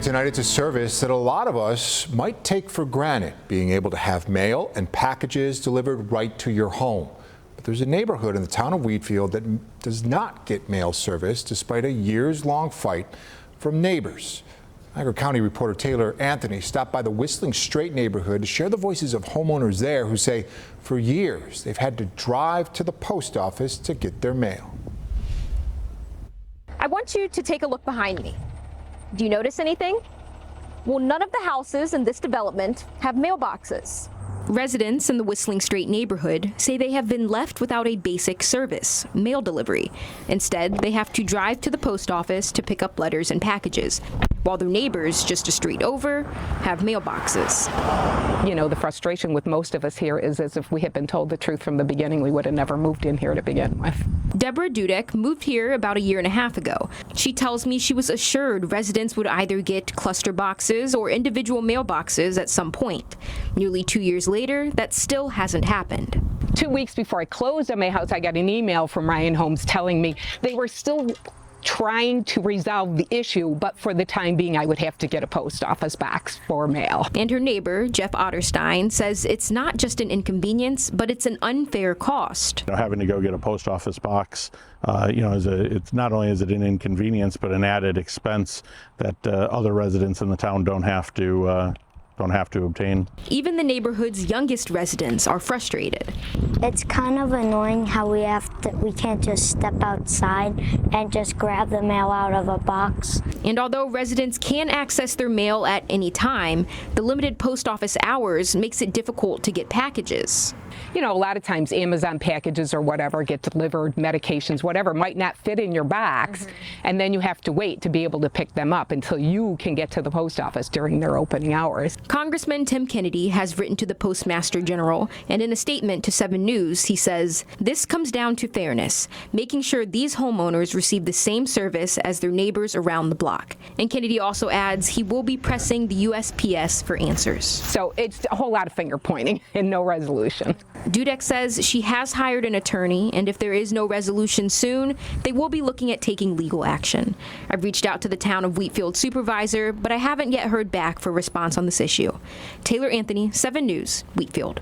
Tonight, it's a service that a lot of us might take for granted, being able to have mail and packages delivered right to your home. But there's a neighborhood in the town of Wheatfield that does not get mail service despite a years-long fight from neighbors. Niagara County reporter Taylor Anthony stopped by the Whistling Straits neighborhood to share the voices of homeowners there who say for years they've had to drive to the post office to get their mail. I want you to take a look behind me. Do you notice anything? Well, none of the houses in this development have mailboxes. Residents in the Whistling Straits neighborhood say they have been left without a basic service, mail delivery. Instead, they have to drive to the post office to pick up letters and packages, while their neighbors just a street over have mailboxes. You know, the frustration with most of us here is as if we had been told the truth from the beginning, we would have never moved in here to begin with. Deborah Dudek moved here about a year and a half ago. She tells me she was assured residents would either get cluster boxes or individual mailboxes at some point. Nearly 2 years later, that still hasn't happened. 2 weeks before I closed on my house, I got an email from Ryan Homes telling me they were still trying to resolve the issue, but for the time being, I would have to get a post office box for mail. And her neighbor, Jeff Otterstein, says it's not just an inconvenience, but it's an unfair cost. Having to go get a post office box, it's not only is it an inconvenience, but an added expense that other residents in the town don't have to obtain. Even the neighborhood's youngest residents are frustrated. It's kind of annoying how we can't just step outside and just grab the mail out of a box. And although residents can access their mail at any time, the limited post office hours makes it difficult to get packages. You know, a lot of times Amazon packages or whatever get delivered, medications, whatever, might not fit in your box, and then you have to wait to be able to pick them up until you can get to the post office during their opening hours. Congressman Tim Kennedy has written to the Postmaster General, and in a statement to 7 News, he says, "This comes down to fairness, making sure these homeowners receive the same service as their neighbors around the block." And Kennedy also adds he will be pressing the USPS for answers. So it's a whole lot of finger pointing and no resolution. Dudek says she has hired an attorney, and if there is no resolution soon, they will be looking at taking legal action. I've reached out to the town of Wheatfield supervisor, but I haven't yet heard back for response on this issue. Taylor Anthony, 7 News, Wheatfield.